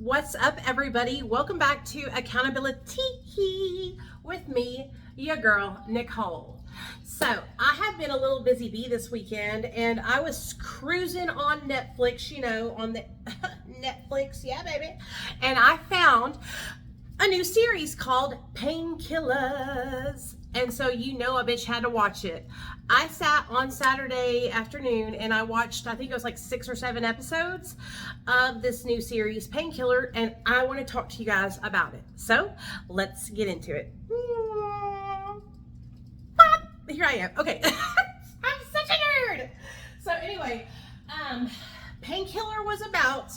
What's up, everybody? Welcome back to Accountability with me, your girl, Nicole. So I have been a little busy bee this weekend, and I was cruising on Netflix, on the Netflix, yeah, baby. And I found a new series called PainKillers. And so a bitch had to watch it. I sat on Saturday afternoon and I watched, I think it was like 6 or 7 episodes of this new series, PainKiller, and I want to talk to you guys about it. So let's get into it. Here I am. Okay. I'm such a nerd. So anyway, PainKiller was about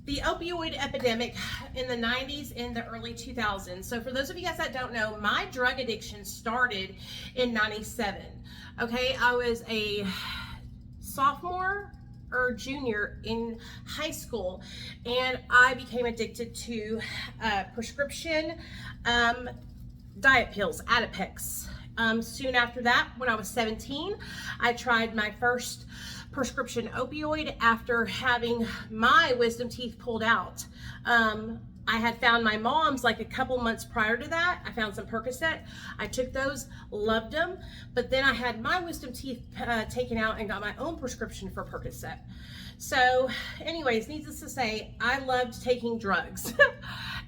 the opioid epidemic in the 90s and the early 2000s. So for those of you guys that don't know, my drug addiction started in 97. Okay, I was a sophomore or junior in high school, and I became addicted to prescription diet pills, Adipex. Soon after that, when I was 17, I tried my first prescription opioid after having my wisdom teeth pulled out. I had found my mom's like a couple months prior to that. I found some Percocet. I took those, loved them, but then I had my wisdom teeth taken out and got my own prescription for Percocet. So anyways, needless to say, I loved taking drugs.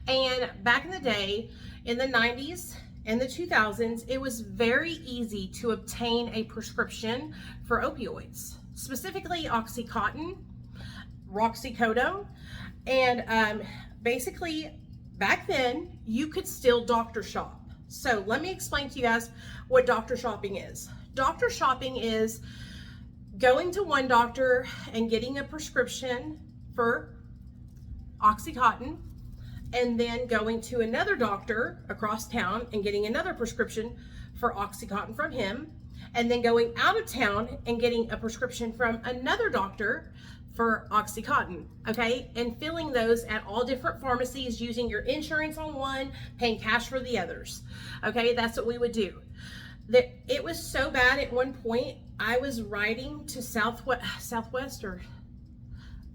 And back in the day, in the 90s, in the 2000s, it was very easy to obtain a prescription for opioids, specifically Oxycontin, Roxicodone, and basically back then you could still doctor shop. So let me explain to you guys what doctor shopping is. Doctor shopping is going to one doctor and getting a prescription for Oxycontin, and then going to another doctor across town and getting another prescription for Oxycontin from him, and then going out of town and getting a prescription from another doctor for Oxycontin, okay? And filling those at all different pharmacies using your insurance on one, paying cash for the others, okay? That's what we would do. It was so bad at one point, I was riding to Southwest or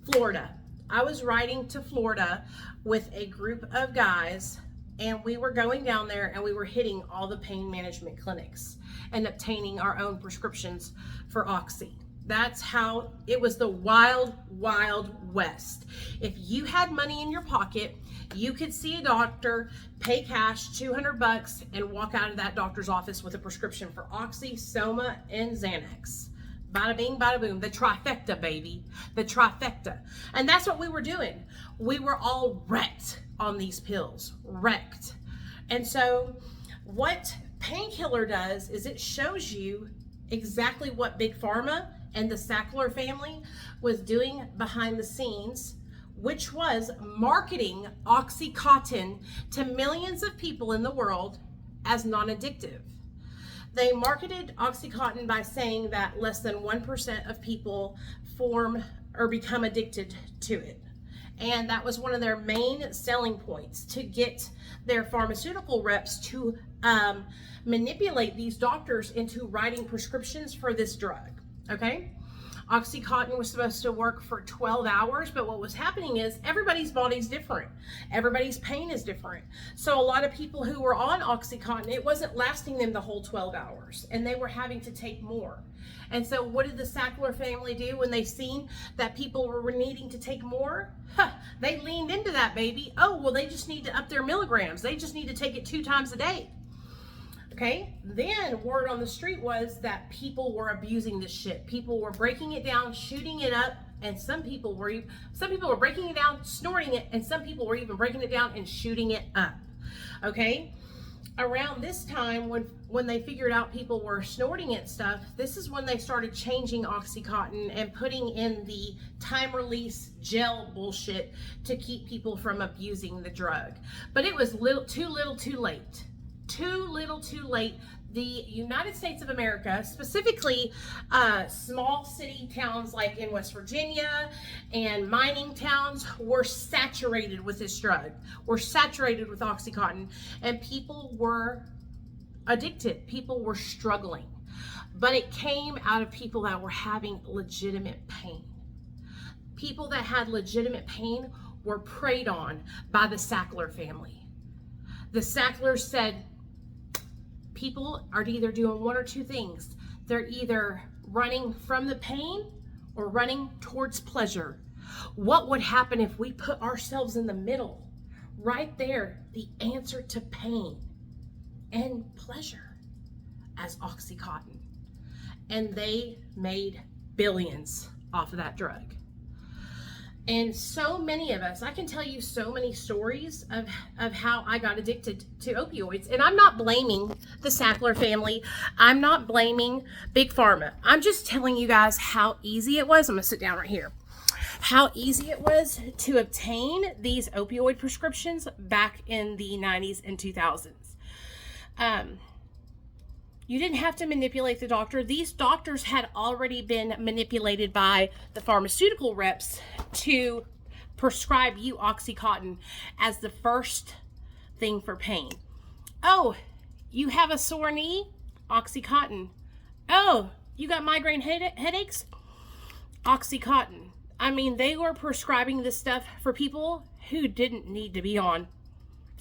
Florida. I was riding to Florida with a group of guys, and we were going down there and we were hitting all the pain management clinics and obtaining our own prescriptions for Oxy. That's how it was, the wild, wild west. If you had money in your pocket, you could see a doctor, pay cash, $200, and walk out of that doctor's office with a prescription for Oxy, Soma, and Xanax. Bada bing, bada boom. The trifecta, baby. The trifecta. And that's what we were doing. We were all wrecked on these pills. Wrecked. And so what PainKiller does is it shows you exactly what Big Pharma and the Sackler family was doing behind the scenes, which was marketing Oxycontin to millions of people in the world as non-addictive. They marketed Oxycontin by saying that less than 1% of people form or become addicted to it. And that was one of their main selling points, to get their pharmaceutical reps to manipulate these doctors into writing prescriptions for this drug, okay? Oxycontin was supposed to work for 12 hours, but what was happening is everybody's body's different. Everybody's pain is different. So a lot of people who were on Oxycontin, it wasn't lasting them the whole 12 hours, and they were having to take more. And so what did the Sackler family do when they seen that people were needing to take more? They leaned into that, baby. Oh, well, they just need to up their milligrams. They just need to take it 2 times a day. Okay, then word on the street was that people were abusing this shit. People were breaking it down, shooting it up, and some people were breaking it down, snorting it, and some people were even breaking it down and shooting it up. Okay, around this time when they figured out people were snorting it stuff, this is when they started changing Oxycontin and putting in the time release gel bullshit to keep people from abusing the drug. But it was too little too late. Too little too late. The United States of America, specifically small city towns like in West Virginia and mining towns, were saturated with this drug, were saturated with Oxycontin, and people were addicted. People were struggling. But it came out of people that were having legitimate pain. People that had legitimate pain were preyed on by the Sackler family. The Sacklers said people are either doing one or two things. They're either running from the pain or running towards pleasure. What would happen if we put ourselves in the middle? Right there, the answer to pain and pleasure as Oxycontin. And they made billions off of that drug. And so many of us, I can tell you so many stories of how I got addicted to opioids. And I'm not blaming the Sackler family. I'm not blaming Big Pharma. I'm just telling you guys how easy it was. I'm going to sit down right here. How easy it was to obtain these opioid prescriptions back in the 90s and 2000s. You didn't have to manipulate the doctor. These doctors had already been manipulated by the pharmaceutical reps to prescribe you Oxycontin as the first thing for pain. Oh, you have a sore knee? Oxycontin. Oh, you got migraine headaches? Oxycontin. I mean, they were prescribing this stuff for people who didn't need to be on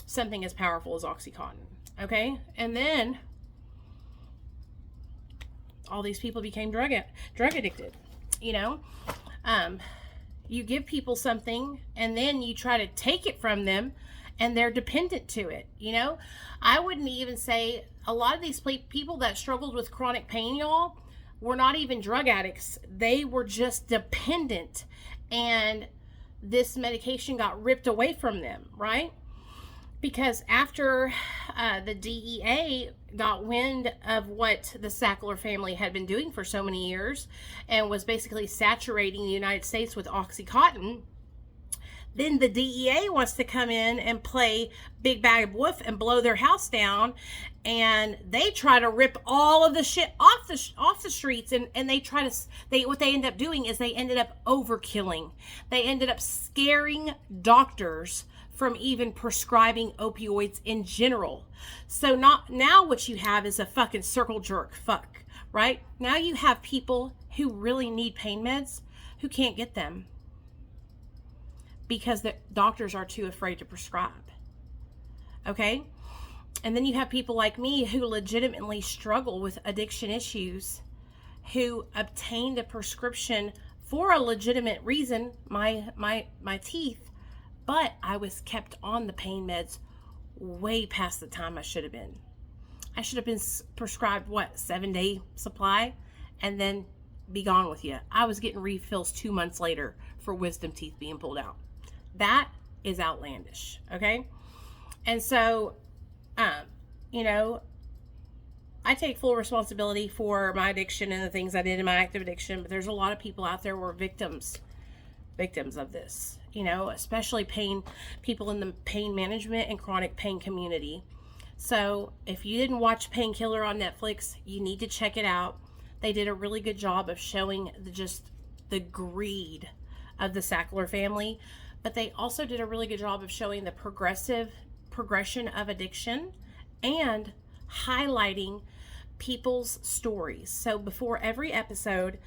something as powerful as Oxycontin. Okay? And then all these people became drug addicted. You know, you give people something and then you try to take it from them and they're dependent to it. You know, I wouldn't even say a lot of these people that struggled with chronic pain, y'all, were not even drug addicts. They were just dependent, and this medication got ripped away from them, right? Because after the DEA got wind of what the Sackler family had been doing for so many years and was basically saturating the United States with Oxycontin, then the DEA wants to come in and play big bad wolf and blow their house down, and they try to rip all of the shit off the streets, and what they end up doing is they ended up overkilling. They ended up scaring doctors from even prescribing opioids in general. So now what you have is a fucking circle jerk fuck, right? Now you have people who really need pain meds who can't get them because the doctors are too afraid to prescribe. Okay? And then you have people like me who legitimately struggle with addiction issues, who obtained a prescription for a legitimate reason, my teeth, but I was kept on the pain meds way past the time I should have been. I should have been prescribed, 7-day supply, and then be gone with you. I was getting refills 2 months later for wisdom teeth being pulled out. That is outlandish, okay? And so, you know, I take full responsibility for my addiction and the things I did in my active addiction, but there's a lot of people out there who are victims of this, you know, especially people in the pain management and chronic pain community. So if you didn't watch PainKiller on Netflix, you need to check it out. They did a really good job of showing the greed of the Sackler family, but they also did a really good job of showing the progression of addiction and highlighting people's stories. So before every episode,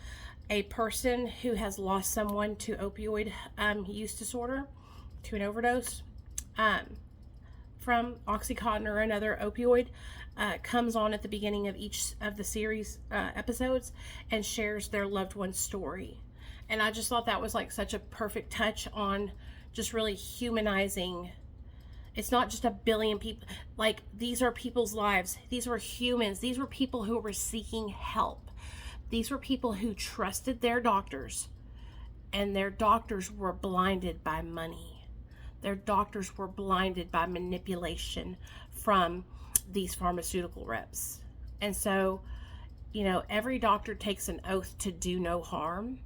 a person who has lost someone to opioid use disorder, to an overdose from Oxycontin or another opioid, comes on at the beginning of each of the series episodes and shares their loved one's story. And I just thought that was like such a perfect touch on just really humanizing. It's not just a billion people. Like, these are people's lives. These were humans. These were people who were seeking help. These were people who trusted their doctors, and their doctors were blinded by money. Their doctors were blinded by manipulation from these pharmaceutical reps. And so, you know, every doctor takes an oath to do no harm.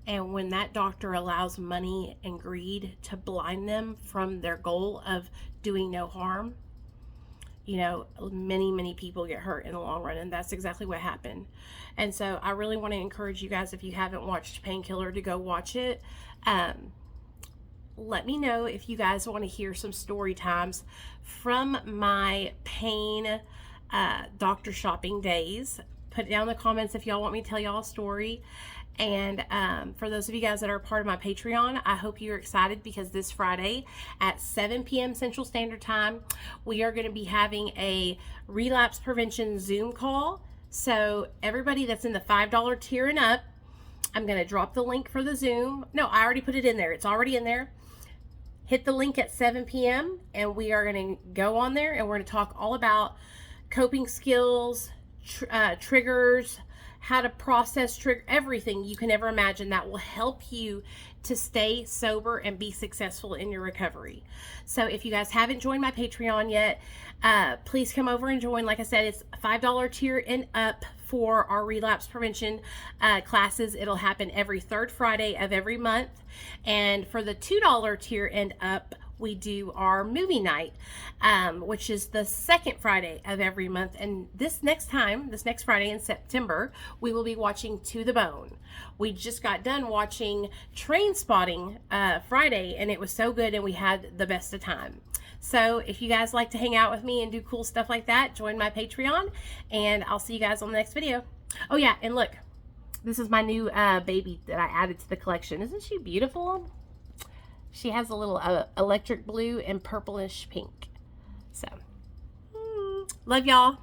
And when that doctor allows money and greed to blind them from their goal of doing no harm, you know, many people get hurt in the long run, and that's exactly what happened. And so I really want to encourage you guys, if you haven't watched PainKiller, to go watch it. Let me know if you guys want to hear some story times from my pain doctor shopping days. Put down in the comments if y'all want me to tell y'all a story. And for those of you guys that are part of my Patreon, I hope you're excited because this Friday at 7 p.m. Central Standard Time, we are going to be having a relapse prevention Zoom call. So everybody that's in the $5 tier and up, I'm going to drop the link for the Zoom. No, I already put it in there. It's already in there. Hit the link at 7 p.m. and we are going to go on there and we're going to talk all about coping skills, triggers, how to process everything you can ever imagine that will help you to stay sober and be successful in your recovery. So if you guys haven't joined my Patreon yet, please come over and join. Like I said, it's $5 tier and up for our relapse prevention classes. It'll happen every third Friday of every month. And for the $2 tier and up, we do our movie night, which is the second Friday of every month. And this next Friday in September, we will be watching To the Bone. We just got done watching Trainspotting Friday, and it was so good, and we had the best of time. So if you guys like to hang out with me and do cool stuff like that, join my Patreon, and I'll see you guys on the next video. Oh yeah, and look, this is my new baby that I added to the collection. Isn't she beautiful? She has a little electric blue and purplish pink. So, love y'all.